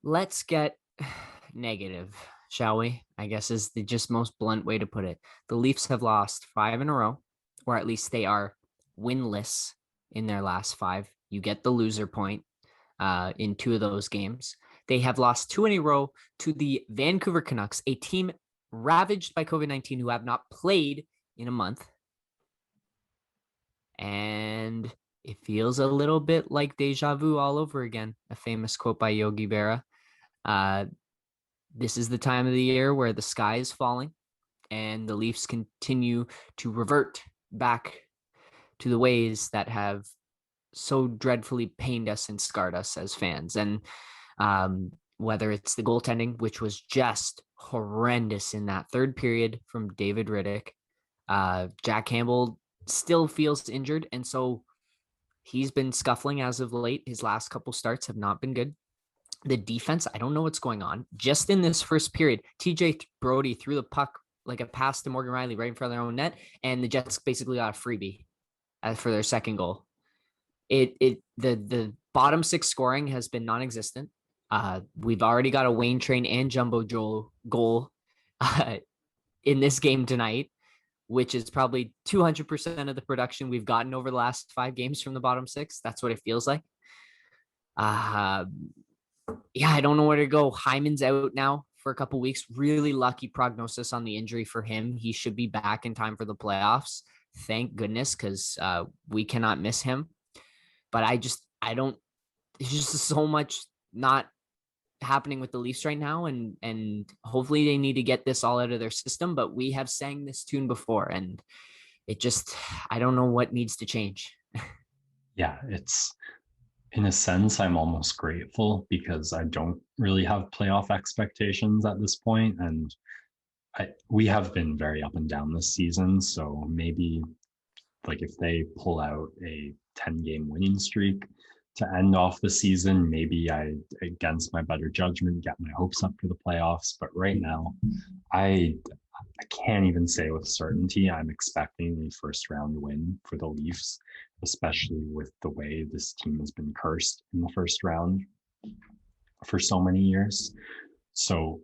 Let's get negative, shall we? I guess is the just most blunt way to put it. The Leafs have lost five in a row, or at least they are winless in their last five. You get the loser point in two of those games. They have lost two in a row to the Vancouver Canucks, a team ravaged by COVID-19 who have not played in a month. And it feels a little bit like deja vu all over again, a famous quote by Yogi Berra. Uh, this is the time of the year where the sky is falling and the Leafs continue to revert back to the ways that have so dreadfully pained us and scarred us as fans. And whether it's the goaltending, which was just horrendous in that third period from David Riddick, Jack Campbell still feels injured. And so he's been scuffling as of late. His last couple starts have not been good. The defense, I don't know what's going on. Just in this first period, TJ Brody threw the puck like a pass to Morgan Riley right in front of their own net, and the Jets basically got a freebie for their second goal. The bottom six scoring has been non-existent. We've already got a Wayne Train and Jumbo Joel goal in this game tonight, which is probably 200% of the production we've gotten over the last five games from the bottom six. That's what it feels like. Yeah, I don't know where to go. Hyman's out now for a couple weeks. Really lucky prognosis on the injury for him. He should be back in time for the playoffs. Thank goodness, because we cannot miss him. But I don't. There's just so much not happening with the Leafs right now, and hopefully they need to get this all out of their system. But we have sang this tune before, and it just I don't know what needs to change. Yeah, it's in a sense, I'm almost grateful because I don't really have playoff expectations at this point, and we have been very up and down this season. So maybe, like, if they pull out a 10-game winning streak to end off the season, maybe I, against my better judgment, get my hopes up for the playoffs. But right now, I I can't even say with certainty I'm expecting a first round win for the Leafs, especially with the way this team has been cursed in the first round for so many years. So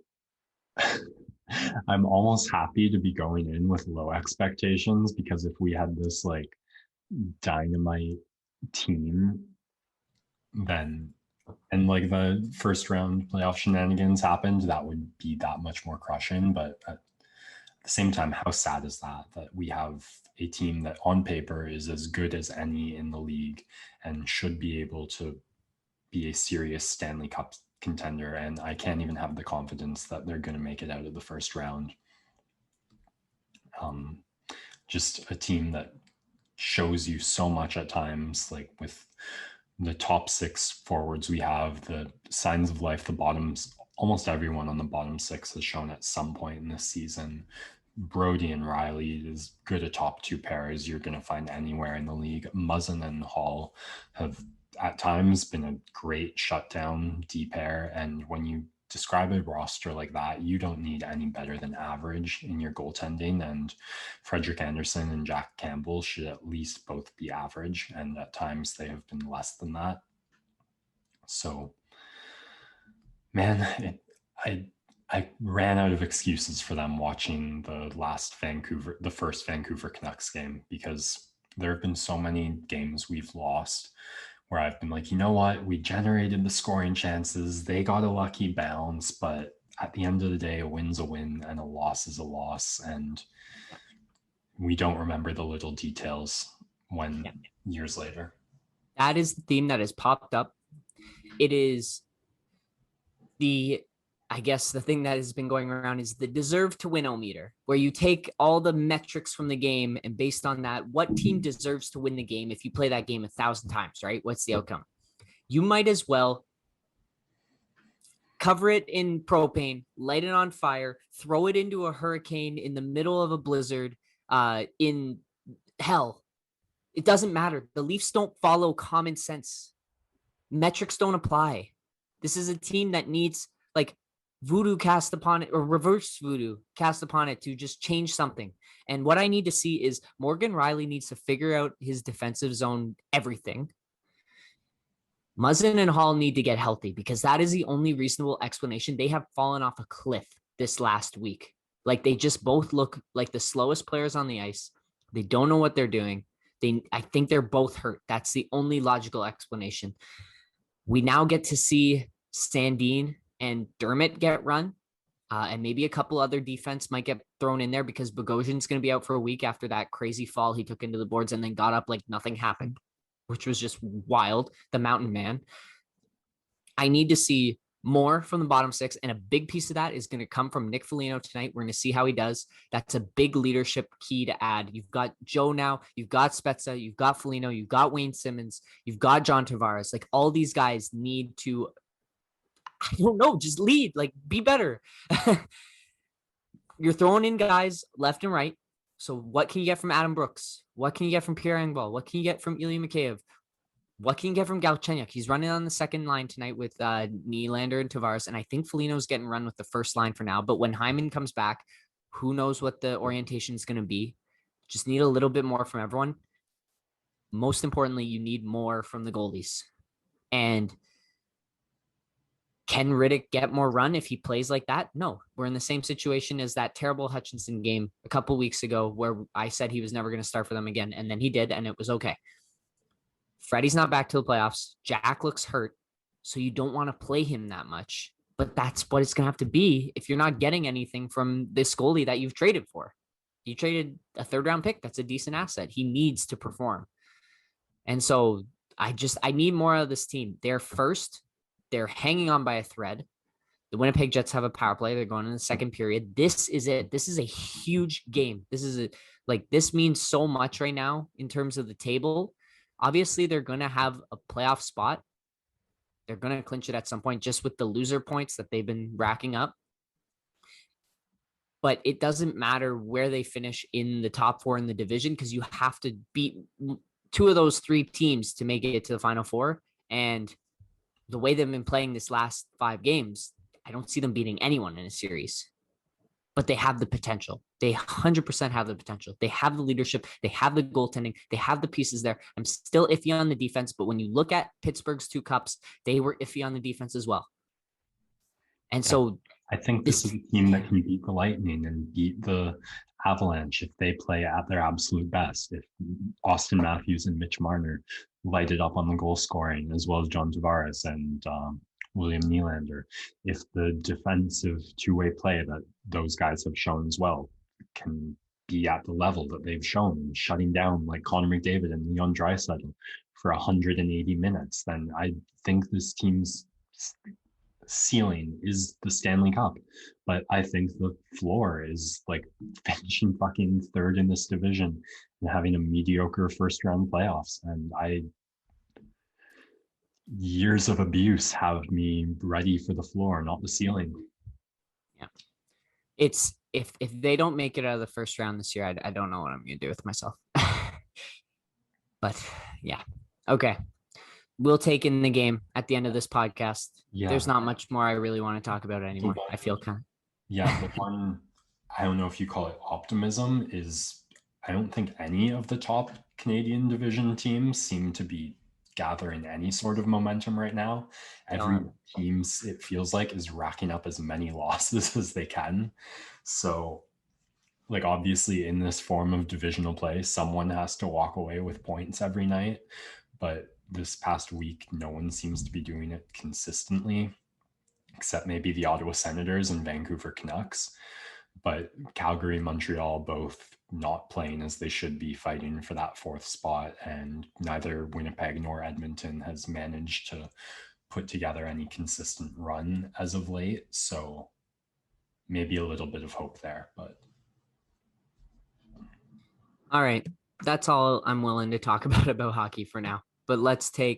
I'm almost happy to be going in with low expectations, because if we had this like dynamite team, then and like the first round playoff shenanigans happened, that would be that much more crushing. But at the same time, how sad is that we have a team that on paper is as good as any in the league and should be able to be a serious Stanley Cup contender, and I can't even have the confidence that they're going to make it out of the first round. Just a team that shows you so much at times, like with the top six forwards we have, the signs of life, the bottoms, almost everyone on the bottom six has shown at some point in this season. Brody and Riley is good a top two pair as you're going to find anywhere in the league. Muzzin and Hall have at times been a great shutdown D pair, and when you describe a roster like that, you don't need any better than average in your goaltending, and Frederik Andersen and Jack Campbell should at least both be average, and at times they have been less than that. So, man, I ran out of excuses for them watching the first Vancouver Canucks game, because there have been so many games we've lost where I've been like, you know what, we generated the scoring chances, they got a lucky bounce, but at the end of the day, a win's a win and a loss is a loss, and we don't remember the little details when years later. That is the theme that has popped up. It is I guess the thing that has been going around is the deserve to win meter, where you take all the metrics from the game, and based on that, what team deserves to win the game if you play that game 1,000 times, right? What's the outcome? You might as well cover it in propane, light it on fire, throw it into a hurricane in the middle of a blizzard, in hell. It doesn't matter. The Leafs don't follow common sense. Metrics don't apply. This is a team that needs like voodoo cast upon it, or reverse voodoo cast upon it, to just change something. And what I need to see is Morgan Riley needs to figure out his defensive zone everything. Muzzin and Hall need to get healthy because that is the only reasonable explanation. They have fallen off a cliff this last week. Like they just both look like the slowest players on the ice. They don't know what they're doing. I think they're both hurt. That's the only logical explanation. We now get to see Sandin and Dermott get run. And maybe a couple other defense might get thrown in there because Bogosian's going to be out for a week after that crazy fall he took into the boards and then got up like nothing happened, which was just wild. The mountain man. I need to see more from the bottom six, and a big piece of that is going to come from Nick Foligno tonight. We're going to see how he does. That's a big leadership key to add. You've got Joe now, you've got Spezza, you've got Foligno, you've got Wayne Simmons, you've got John Tavares. Like all these guys need to, I don't know, just lead, like be better. You're throwing in guys left and right. So what can you get from Adam Brooks? What can you get from Pierre Engvall? What can you get from Ilya Mikheyev? What can you get from Galchenyuk? He's running on the second line tonight with Nylander and Tavares, and I think Foligno's getting run with the first line for now. But when Hyman comes back, who knows what the orientation is going to be? Just need a little bit more from everyone. Most importantly, you need more from the goalies. And can Riddick get more run if he plays like that? No, we're in the same situation as that terrible Hutchinson game a couple weeks ago where I said he was never going to start for them again, and then he did, and it was okay. Freddie's not back to the playoffs. Jack looks hurt, so you don't want to play him that much. But that's what it's going to have to be if you're not getting anything from this goalie that you've traded for. You traded a third-round pick. That's a decent asset. He needs to perform. And so I need more of this team. They're first. They're hanging on by a thread. The Winnipeg Jets have a power play. They're going in the second period. This is it. This is a huge game. This means so much right now in terms of the table. Obviously, they're going to have a playoff spot. They're going to clinch it at some point just with the loser points that they've been racking up. But it doesn't matter where they finish in the top four in the division because you have to beat two of those three teams to make it to the Final Four. And the way they've been playing this last 5 games, I don't see them beating anyone in a series. But they have the potential. They 100% have the potential. They have the leadership. They have the goaltending. They have the pieces there. I'm still iffy on the defense, but when you look at Pittsburgh's 2 cups, they were iffy on the defense as well. And so I think this is a team that can beat the Lightning and beat the Avalanche if they play at their absolute best. If Austin Matthews and Mitch Marner light it up on the goal scoring, as well as John Tavares and William Nylander, if the defensive two-way play that those guys have shown as well can be at the level that they've shown, shutting down like Connor McDavid and Leon Draisaitl for 180 minutes, then I think this team's ceiling is the Stanley Cup. But I think the floor is like finishing fucking third in this division and having a mediocre first round playoffs. And years of abuse have me ready for the floor, not the ceiling. Yeah. It's if they don't make it out of the first round this year, I don't know what I'm going to do with myself. But yeah. Okay. We'll take in the game at the end of this podcast. Yeah. There's not much more I really want to talk about anymore. I feel kind of. Yeah, the one, I don't know if you call it optimism, is I don't think any of the top Canadian division teams seem to be gathering any sort of momentum right now. Every team, it feels like, is racking up as many losses as they can. So, like, obviously in this form of divisional play, someone has to walk away with points every night. But this past week, no one seems to be doing it consistently, except maybe the Ottawa Senators and Vancouver Canucks. But Calgary and Montreal both not playing as they should be, fighting for that 4th spot. And neither Winnipeg nor Edmonton has managed to put together any consistent run as of late. So maybe a little bit of hope there. But all right. That's all I'm willing to talk about hockey for now. But let's take